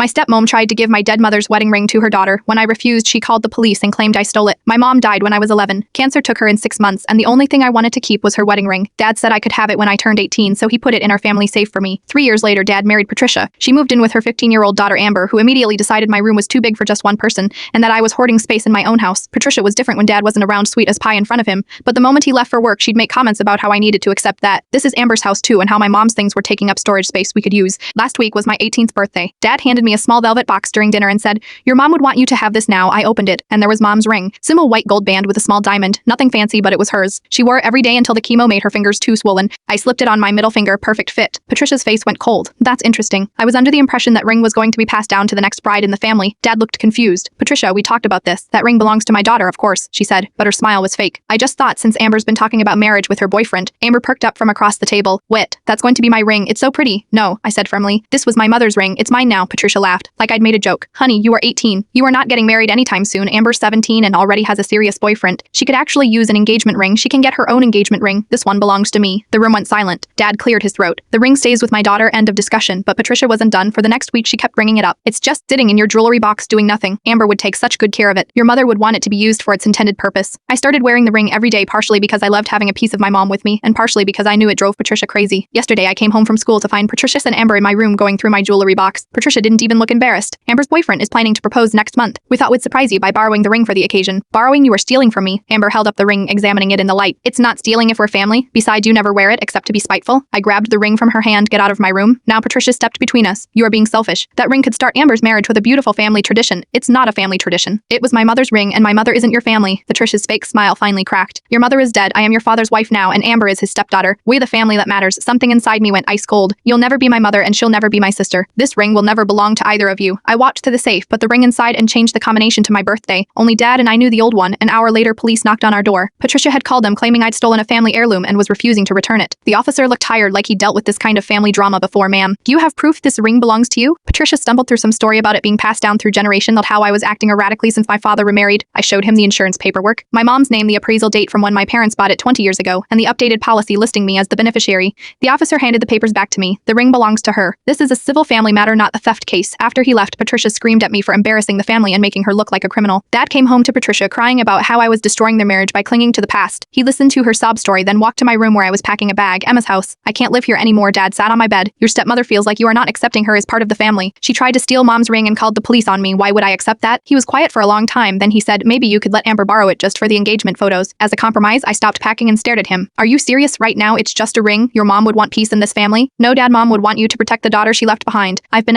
My stepmom tried to give my dead mother's wedding ring to her daughter. When I refused, she called the police and claimed I stole it. My mom died when I was 11. Cancer took her in 6 months, and the only thing I wanted to keep was her wedding ring. Dad said I could have it when I turned 18, so he put it in our family safe for me. 3 years later, Dad married Patricia. She moved in with her 15-year-old daughter Amber, who immediately decided my room was too big for just one person, and that I was hoarding space in my own house. Patricia was different when Dad wasn't around, sweet as pie in front of him, but the moment he left for work, she'd make comments about how I needed to accept that. This is Amber's house too, and how my mom's things were taking up storage space we could use. Last week was my 18th birthday. Dad handed me a small velvet box during dinner and said, "Your mom would want you to have this now." I opened it, and there was Mom's ring. Simple white gold band with a small diamond. Nothing fancy, but it was hers. She wore it every day until the chemo made her fingers too swollen. I slipped it on my middle finger, perfect fit. Patricia's face went cold. That's interesting. I was under the impression that ring was going to be passed down to the next bride in the family. Dad looked confused. "Patricia, we talked about this. That ring belongs to my daughter, of course," she said, but her smile was fake. "I just thought since Amber's been talking about marriage with her boyfriend." Amber perked up from across the table. "Wit, that's going to be my ring. It's so pretty." "No," I said firmly. "This was my mother's ring. It's mine now." Patricia laughed, like I'd made a joke. "Honey, you are 18. You are not getting married anytime soon. Amber's 17 and already has a serious boyfriend. She could actually use an engagement ring. She can get her own engagement ring. This one belongs to me." The room went silent. Dad cleared his throat. "The ring stays with my daughter," end of discussion, but Patricia wasn't done. For the next week, she kept bringing it up. "It's just sitting in your jewelry box doing nothing. Amber would take such good care of it. Your mother would want it to be used for its intended purpose." I started wearing the ring every day, partially because I loved having a piece of my mom with me, and partially because I knew it drove Patricia crazy. Yesterday, I came home from school to find Patricia and Amber in my room going through my jewelry box. Patricia didn't even look embarrassed. "Amber's boyfriend is planning to propose next month. We thought we'd surprise you by borrowing the ring for the occasion." "Borrowing? You are stealing from me." Amber held up the ring, examining it in the light. "It's not stealing if we're family. Besides, you never wear it except to be spiteful." I grabbed the ring from her hand. "Get out of my room." Now Patricia stepped between us. "You are being selfish. That ring could start Amber's marriage with a beautiful family tradition." "It's not a family tradition. It was my mother's ring, and my mother isn't your family." Patricia's fake smile finally cracked. "Your mother is dead. I am your father's wife now, and Amber is his stepdaughter. We're the family that matters." Something inside me went ice cold. "You'll never be my mother, and she'll never be my sister. This ring will never belong to either of you." I walked to the safe, put the ring inside, and changed the combination to my birthday. Only Dad and I knew the old one. An hour later, police knocked on our door. Patricia had called them claiming I'd stolen a family heirloom and was refusing to return it. The officer looked tired, like he dealt with this kind of family drama before. "Ma'am, do you have proof this ring belongs to you?" Patricia stumbled through some story about it being passed down through generation, that how I was acting erratically since my father remarried. I showed him the insurance paperwork, my mom's name, the appraisal date from when my parents bought it 20 years ago, and the updated policy listing me as the beneficiary. The officer handed the papers back to me. "The ring belongs to her. This is a civil family matter, not a theft case." After he left, Patricia screamed at me for embarrassing the family and making her look like a criminal. Dad came home to Patricia crying about how I was destroying their marriage by clinging to the past. He listened to her sob story, then walked to my room where I was packing a bag. "Emma's house. I can't live here anymore." Dad sat on my bed. "Your stepmother feels like you are not accepting her as part of the family. She tried to steal Mom's ring and called the police on me. Why would I accept that?" He was quiet for a long time, then he said, "Maybe you could let Amber borrow it just for the engagement photos." As a compromise, I stopped packing and stared at him. "Are you serious right now? It's just a ring. Your mom would want peace in this family." "No, Dad, Mom would want you to protect the daughter she left behind. I've been